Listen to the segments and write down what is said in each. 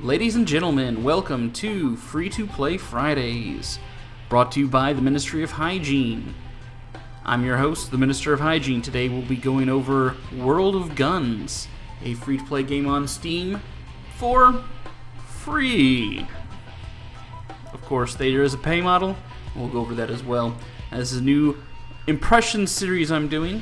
Ladies and gentlemen, welcome to Free-to-Play Fridays, brought to you by the Ministry of Hygiene. I'm your host, the Minister of Hygiene. Today we'll be going over World of Guns, a free-to-play game on Steam for free. Of course, there is a pay model. We'll go over that as well. This is a new impression series I'm doing,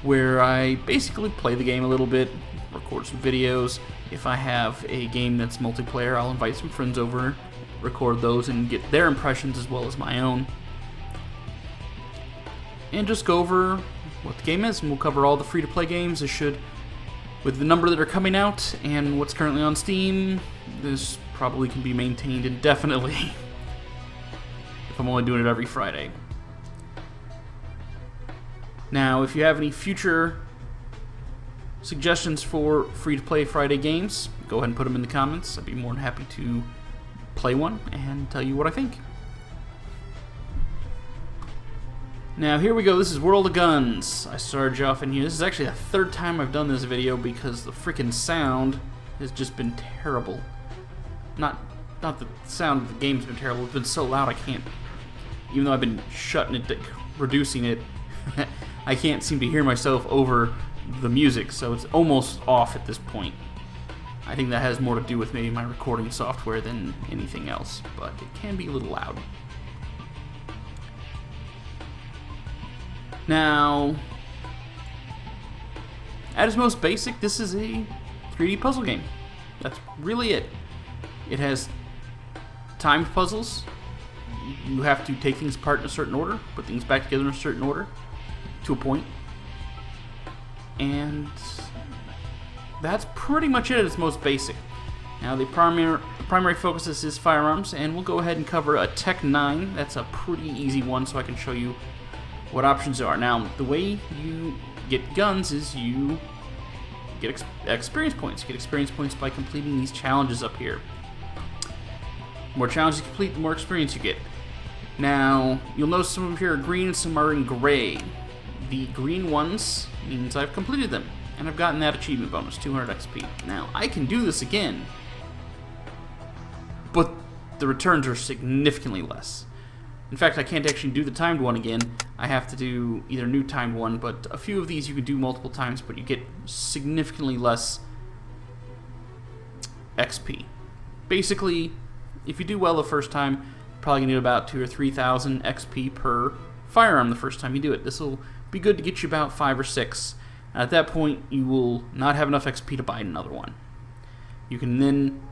where I basically play the game a little bit, record some videos. If I have a game that's multiplayer, I'll invite some friends over, record those, and get their impressions as well as my own. And just go over what the game is, and we'll cover all the free-to-play games. With the number that are coming out and what's currently on Steam, this probably can be maintained indefinitely if I'm only doing it every Friday. Now, if you have any future suggestions for free-to-play Friday games, go ahead and put them in the comments. I'd be more than happy to play one and tell you what I think. Now, here we go. This is World of Guns. I started you off in here. This is actually the third time I've done this video because the freaking sound has just been terrible. Not the sound of the game's been terrible. It's been so loud I can't, even though I've been shutting it, reducing it, I can't seem to hear myself over the music, so it's almost off at this point. I think that has more to do with maybe my recording software than anything else, but it can be a little loud. Now, at its most basic, this is a 3D puzzle game. That's really it. It has timed puzzles. You have to take things apart in a certain order, put things back together in a certain order, to a point. And that's pretty much it at its most basic. Now, the primary focus is firearms, and we'll go ahead and cover a Tech 9. That's a pretty easy one, so I can show you what options there are. Now, the way you get guns is you get experience points. You get experience points by completing these challenges up here. The more challenges you complete, the more experience you get. Now, you'll notice some of them here are green and some are in gray. The green ones means I've completed them, and I've gotten that achievement bonus, 200 XP. Now, I can do this again, but the returns are significantly less. In fact, I can't actually do the timed one again. I have to do either a new timed one, but a few of these you can do multiple times, but you get significantly less XP. Basically, if you do well the first time, you're probably going to need about 2,000 or 3,000 XP per firearm the first time you do it. This will be good to get you about 5 or 6. At that point, you will not have enough XP to buy another one. You can then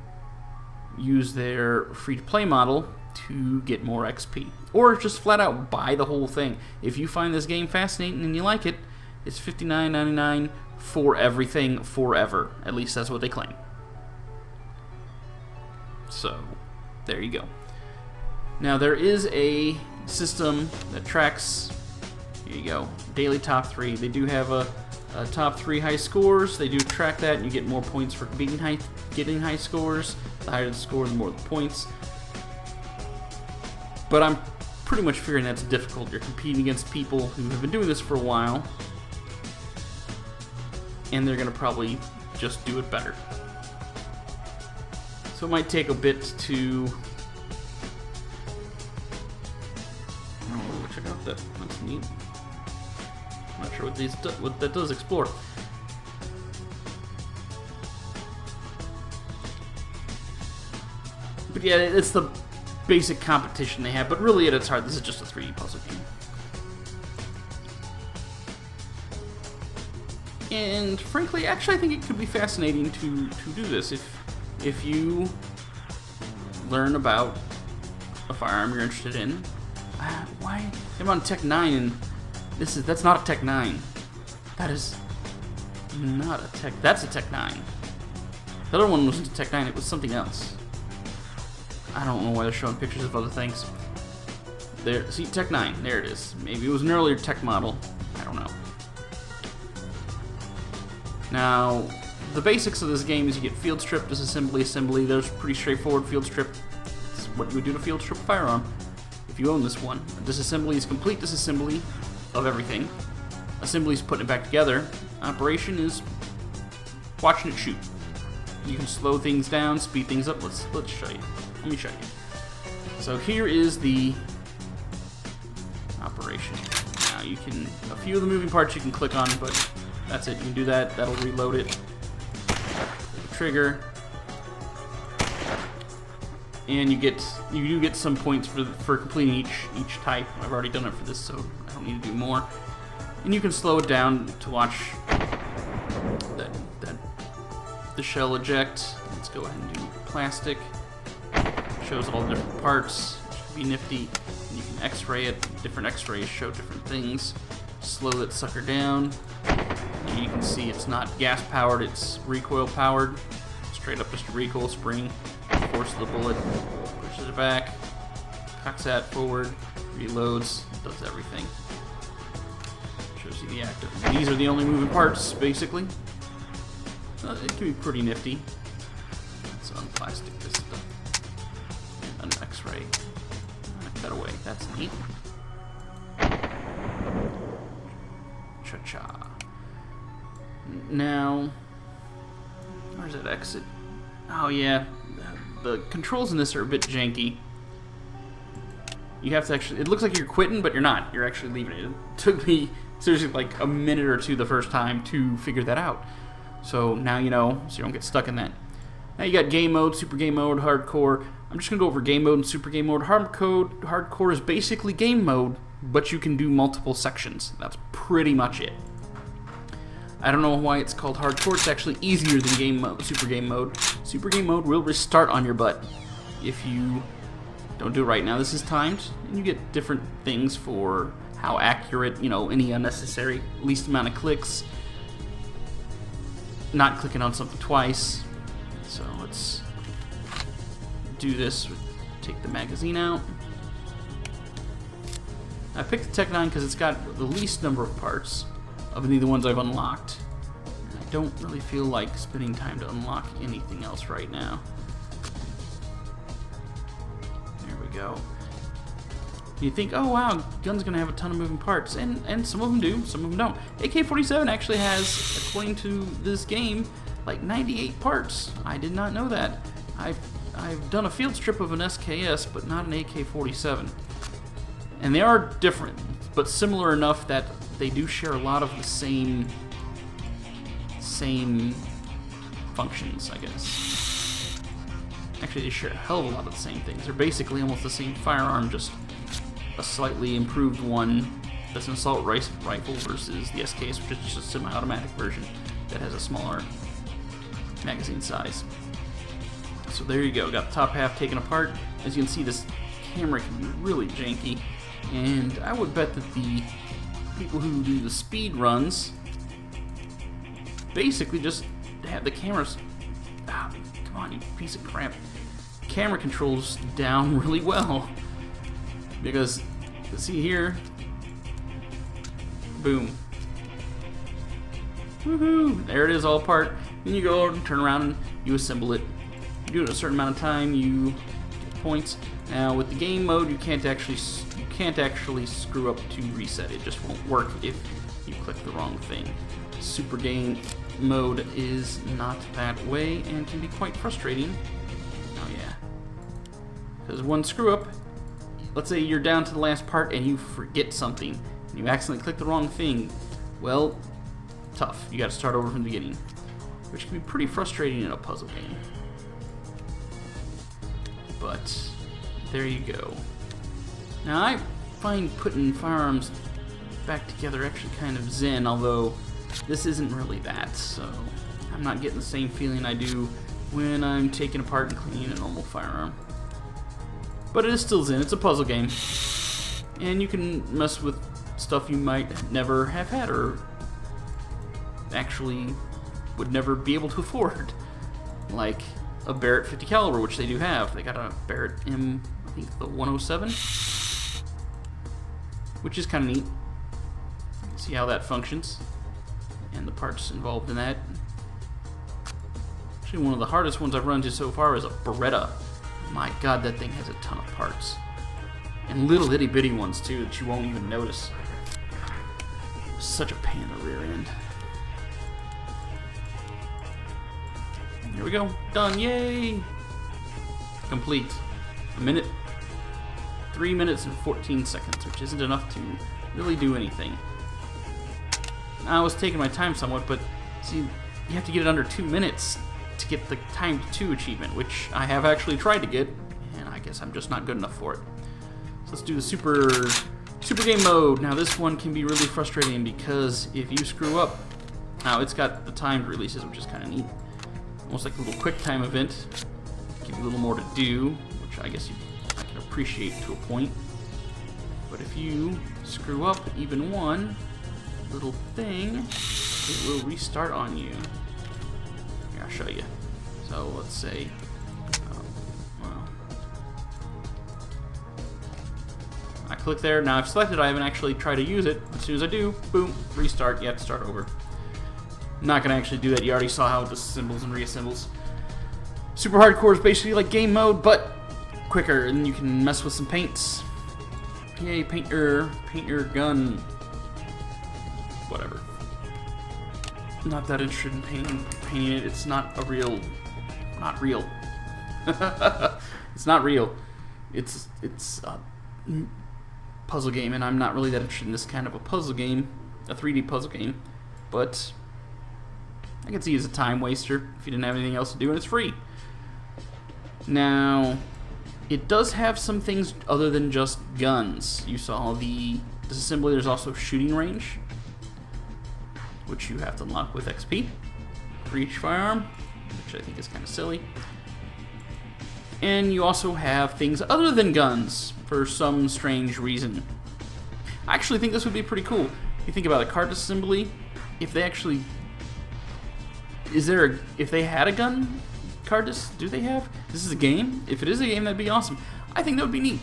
use their free-to-play model to get more XP. Or just flat out buy the whole thing. If you find this game fascinating and you like it, it's $59.99 for everything forever. At least that's what they claim. So, there you go. Now, there is a system that tracks, here you go, daily top 3. They do have a top 3 high scores. They do track that, and you get more points for getting high scores. The higher the score, the more the points. But I'm pretty much figuring that's difficult. You're competing against people who have been doing this for a while, and they're going to probably just do it better. So it might take a bit to... Oh, check out that. That's neat. I'm not sure what that does explore. But yeah, it's the basic competition they have, but really at its heart, this is just a 3D puzzle game. And frankly, actually, I think it could be fascinating to do this if you learn about a firearm you're interested in. Why? I'm on Tech 9, and that's not a Tech 9. That is not a Tech. That's a Tech 9. The other one wasn't a Tech 9. It was something else. I don't know why they're showing pictures of other things. There, see, Tech 9. There it is. Maybe it was an earlier Tech model. I don't know. Now, the basics of this game is you get field strip, disassembly, assembly. There's pretty straightforward. Field strip. It's what you would do to field strip a firearm if you own this one. Disassembly is complete disassembly of everything. Assembly is putting it back together. Operation is watching it shoot. You can slow things down, speed things up. Let's show you. Let me show you. So here is the operation. Now you can, a few of the moving parts you can click on, but that's it. You can do that. That'll reload it. Trigger. And you do get some points for completing each type. I've already done it for this, so I don't need to do more. And you can slow it down to watch the shell eject. Let's go ahead and do plastic. Shows all the different parts. Should be nifty. And you can X-ray it. Different X-rays show different things. Slow that sucker down. And you can see it's not gas powered, it's recoil powered. Straight up just a recoil spring. Force the bullet, pushes it back, cocks that forward, reloads, does everything. Shows you the active. These are the only moving parts, basically. It can be pretty nifty. Let's unplastic this stuff. And an X-ray. Cut away. That's neat. Cha-cha. Now, where's that exit? Oh yeah, the controls in this are a bit janky. You have to actually, it looks like you're quitting, but you're not. You're actually leaving it. It took me seriously like a minute or two the first time to figure that out. So now you know, so you don't get stuck in that. Now you got game mode, super game mode, hardcore. I'm just going to go over game mode and super game mode. Hardcore is basically game mode, but you can do multiple sections. That's pretty much it. I don't know why it's called hardcore. It's actually easier than game mode, super game mode. Super game mode will restart on your butt if you don't do it right. Now this is timed, and you get different things for how accurate, you know, any unnecessary, least amount of clicks, not clicking on something twice. So let's do this. Take the magazine out. I picked the Tech 9 because it's got the least number of parts of any of the ones I've unlocked. I don't really feel like spending time to unlock anything else right now. There we go. You think, oh wow, gun's gonna have a ton of moving parts, and some of them do, some of them don't. AK-47 actually has, according to this game, like 98 parts. I did not know that. I've done a field strip of an SKS, but not an AK-47. And they are different, but similar enough that they do share a lot of the same functions, I guess. Actually, they share a hell of a lot of the same things. They're basically almost the same firearm, just a slightly improved one that's an assault rifle versus the SKS, which is just a semi-automatic version that has a smaller magazine size. So there you go, got the top half taken apart. As you can see, this camera can be really janky, and I would bet that the people who do the speed runs basically just have the cameras, come on, you piece of crap, camera controls down really well, because see here, boom, woohoo, there it is, all apart. Then you go and turn around and you assemble it. You do it a certain amount of time, you get points. Now with the game mode, you can't actually screw up to reset. It just won't work if you click the wrong thing. Super game mode is not that way and can be quite frustrating. Oh yeah, because one screw up. Let's say you're down to the last part and you forget something and you accidentally click the wrong thing. Well, tough. You got to start over from the beginning, which can be pretty frustrating in a puzzle game. But there you go. Now I find putting firearms back together actually kind of zen, although this isn't really that, so I'm not getting the same feeling I do when I'm taking apart and cleaning a normal firearm. But it is still zen. It's a puzzle game, and you can mess with stuff you might never have had or actually would never be able to afford, like a Barrett 50 caliber, which they do have. They got a Barrett M, I think the 107, which is kind of neat. See how that functions and the parts involved in that. Actually, one of the hardest ones I've run into so far is a Beretta. My god, that thing has a ton of parts, and little itty bitty ones too that you won't even notice. Such a pain in the rear end. Here we go. Done. Yay! Complete. 3 minutes and 14 seconds, which isn't enough to really do anything. I was taking my time somewhat, but see, you have to get it under 2 minutes to get the time to 2 achievement, which I have actually tried to get, and I guess I'm just not good enough for it. So let's do the super game mode. Now this one can be really frustrating because if you screw up, now it's got the timed releases, which is kind of neat. Almost like a little quick time event. Give you a little more to do, which I guess I can appreciate to a point. But if you screw up even one little thing, it will restart on you. Here, I'll show you. So let's say, well, I click there. Now I've selected. I haven't actually tried to use it. As soon as I do, boom, restart. You have to start over. Not gonna actually do that. You already saw how it disassembles and reassembles. Super hardcore is basically like game mode, but quicker, and you can mess with some paints. Yay, paint your gun. Whatever. Not that interested in painting it. It's not real. It's not real. It's a puzzle game, and I'm not really that interested in this kind of a puzzle game, a 3D puzzle game. But I can see it as a time waster if you didn't have anything else to do, and it's free. Now, it does have some things other than just guns. You saw the disassembly. There's also shooting range, which you have to unlock with XP for each firearm, which I think is kind of silly. And you also have things other than guns for some strange reason. I actually think this would be pretty cool. If you think about it, card disassembly, if they actually... if they had a gun card do they have? This is a game? If it is a game, that'd be awesome. I think that would be neat.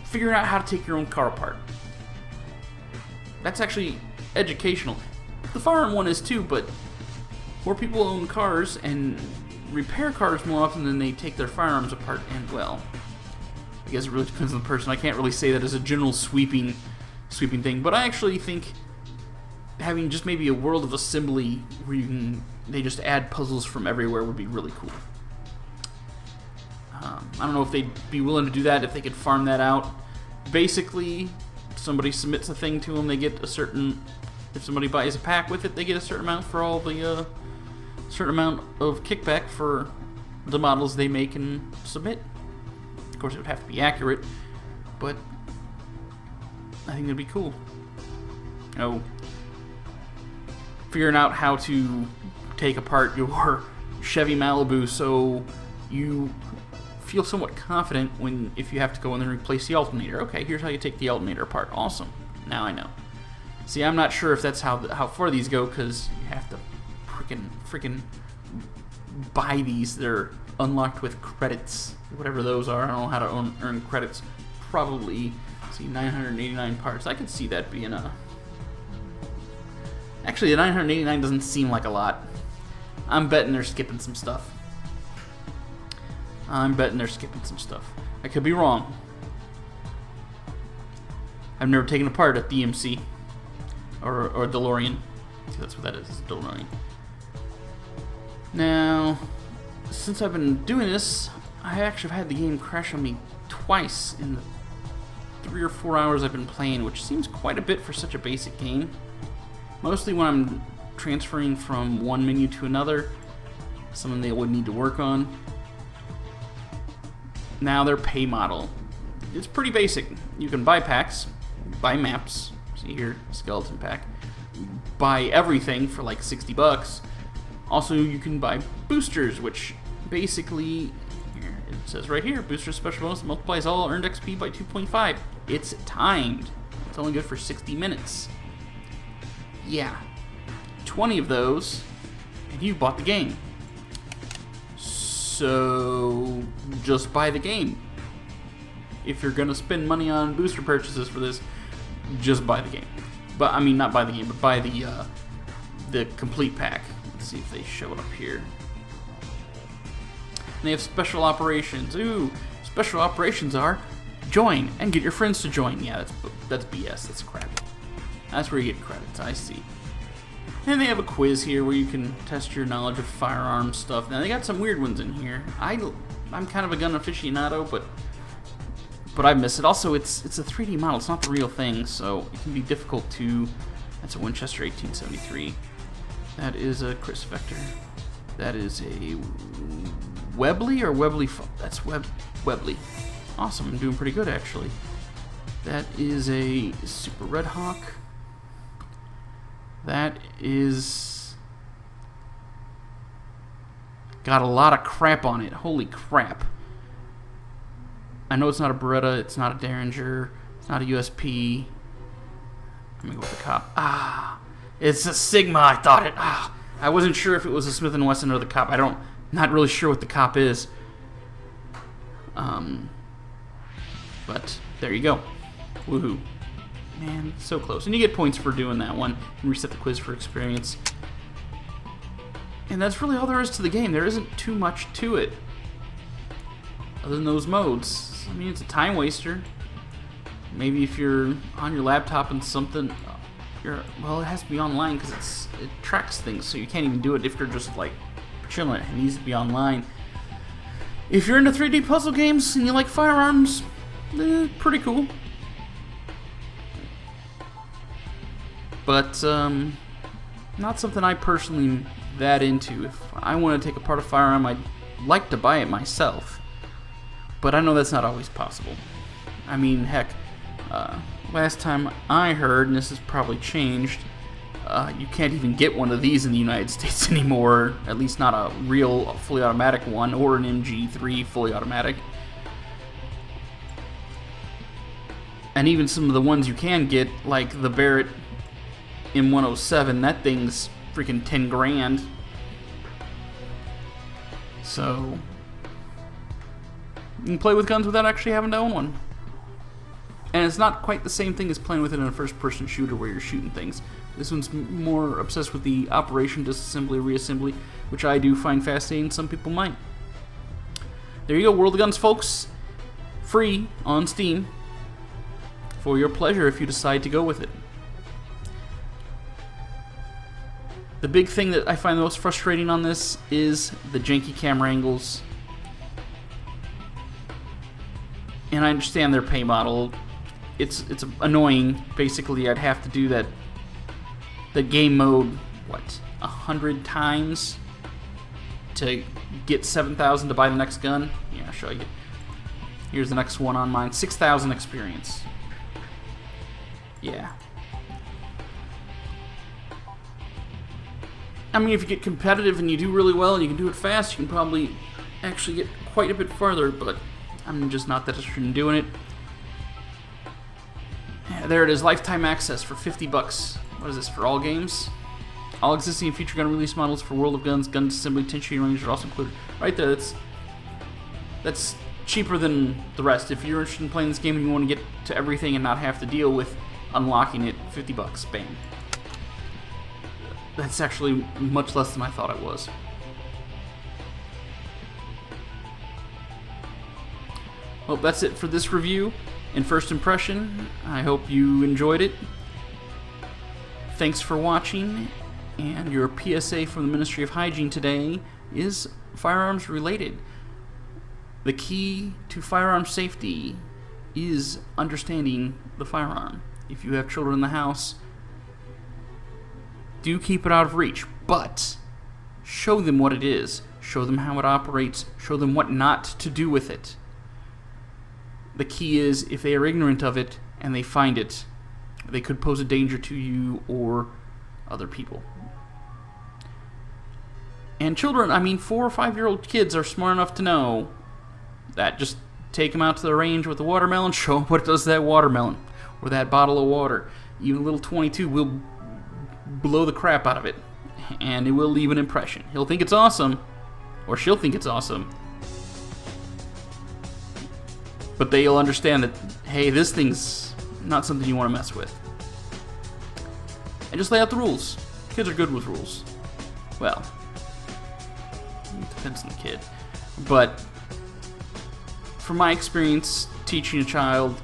Figuring out how to take your own car apart. That's actually educational. The firearm one is too, but more people own cars and repair cars more often than they take their firearms apart, and well, I guess it really depends on the person. I can't really say that as a general sweeping thing, but I actually think having just maybe a world of assembly where they just add puzzles from everywhere would be really cool. I don't know if they'd be willing to do that, if they could farm that out. Basically, somebody submits a thing to them, they get a certain... If somebody buys a pack with it, they get a certain amount for all the... certain amount of kickback for the models they make and submit. Of course, it would have to be accurate, but I think that'd be cool. You know, figuring out how to take apart your Chevy Malibu so you feel somewhat confident if you have to go in there and replace the alternator. Okay, here's how you take the alternator apart. Awesome. Now I know. See, I'm not sure if that's how far these go, because you have to freaking buy these. They're unlocked with credits, whatever those are. I don't know how to earn credits. Probably, see, 989 parts. I could see that being a... Actually, the 989 doesn't seem like a lot. I'm betting they're skipping some stuff. I could be wrong. I've never taken apart a DMC or a DeLorean. That's what that is, DeLorean. Now, since I've been doing this, I actually have had the game crash on me twice in the 3 or 4 hours I've been playing, which seems quite a bit for such a basic game. Mostly when I'm transferring from one menu to another, something they would need to work on. Now their pay model. It's pretty basic. You can buy packs, buy maps, see here, skeleton pack, buy everything for like $60. Also, you can buy boosters, which basically, here, it says right here, booster special bonus multiplies all earned XP by 2.5. It's timed. It's only good for 60 minutes. Yeah. 20 of those, and you've bought the game. So, just buy the game. If you're going to spend money on booster purchases for this, just buy the game. But, I mean, not buy the game, but buy the complete pack. Let's see if they show it up here. And they have special operations. Ooh, special operations are join and get your friends to join. Yeah, that's BS. That's crap. That's where you get credits. I see. And they have a quiz here where you can test your knowledge of firearm stuff. Now they got some weird ones in here. I'm kind of a gun aficionado, but I miss it. Also, it's a 3D model. It's not the real thing, so it can be difficult to. That's a Winchester 1873. That is a Chris Vector. That is a Webley or Webley. That's Webley. Awesome. I'm doing pretty good actually. That is a Super Red Hawk. That is got a lot of crap on it. Holy crap. I know it's not a Beretta, it's not a Derringer, it's not a USP. Let me go with the cop. It's a Sigma, I thought it. I wasn't sure if it was a Smith & Wesson or the cop. Not really sure what the cop is. But there you go. Woohoo. Man, so close. And you get points for doing that one. And reset the quiz for experience. And that's really all there is to the game. There isn't too much to it. Other than those modes. I mean, it's a time waster. Maybe if you're on your laptop and something... Well, it has to be online because it tracks things. So you can't even do it if you're just, like, chilling. It needs to be online. If you're into 3D puzzle games and you like firearms, pretty cool. But not something I personally am that into. If I want to take apart a firearm, I'd like to buy it myself. But I know that's not always possible. I mean, heck, last time I heard, and this has probably changed, you can't even get one of these in the United States anymore. At least not a real fully automatic one, or an MG3 fully automatic. And even some of the ones you can get, like the Barrett M107, that thing's freaking 10 grand. So you can play with guns without actually having to own one. And it's not quite the same thing as playing with it in a first-person shooter where you're shooting things. This one's more obsessed with the operation, disassembly, reassembly, which I do find fascinating. Some people might. There you go, World of Guns, folks. Free on Steam. For your pleasure if you decide to go with it. The big thing that I find the most frustrating on this is the janky camera angles. And I understand their pay model. It's annoying. Basically, I'd have to do that game mode, 100 times to get 7,000 to buy the next gun? Yeah, I'll show you. Here's the next one on mine. 6,000 experience. Yeah. I mean, if you get competitive and you do really well and you can do it fast, you can probably actually get quite a bit farther, but I'm just not that interested in doing it. Yeah, there it is, lifetime access for 50 bucks. What is this, for all games? All existing and future gun release models for World of Guns, gun assembly, 10 shooting range are also included. Right there, that's cheaper than the rest. If you're interested in playing this game and you want to get to everything and not have to deal with unlocking it, 50 bucks, bam. That's actually much less than I thought it was. Well, that's it for this review and first impression. I hope you enjoyed it. Thanks for watching, and your PSA from the Ministry of Hygiene today is firearms related. The key to firearm safety is understanding the firearm. If you have children in the house, do keep it out of reach, but show them what it is. Show them how it operates. Show them what not to do with it. The key is, if they are ignorant of it and they find it, they could pose a danger to you or other people. And children, I mean, 4 or 5-year-old kids are smart enough to know that. Just take them out to the range with a watermelon, show them what it does to that watermelon or that bottle of water. Even a little .22 will blow the crap out of it, and it will leave an impression. He'll think it's awesome, or she'll think it's awesome, but they'll understand that, hey, this thing's not something you want to mess with. And just lay out the rules. Kids are good with rules. Well, it depends on the kid. But from my experience teaching a child,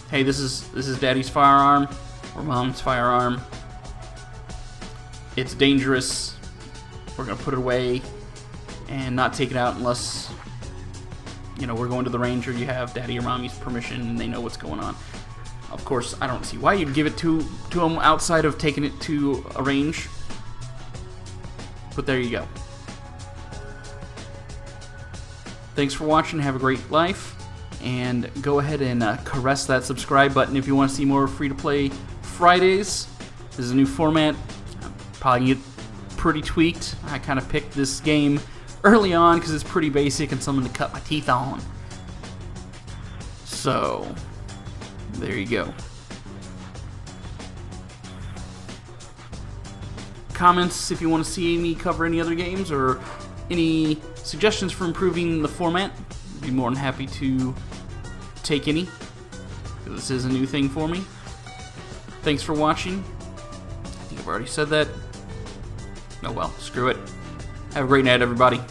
hey, this is daddy's firearm or mom's firearm. it's dangerous. We're going to put it away and not take it out unless, you know, we're going to the range or you have daddy or mommy's permission and they know what's going on. Of course, I don't see why you'd give it to them outside of taking it to a range. But there you go. Thanks for watching. Have a great life. And go ahead and caress that subscribe button if you want to see more free-to-play Fridays. This is a new format. Probably get pretty tweaked. I kind of picked this game early on because it's pretty basic and something to cut my teeth on. So, there you go. Comments if you want to see me cover any other games or any suggestions for improving the format. I'd be more than happy to take any. This is a new thing for me. Thanks for watching. I think I've already said that. Oh well, screw it. Have a great night, everybody.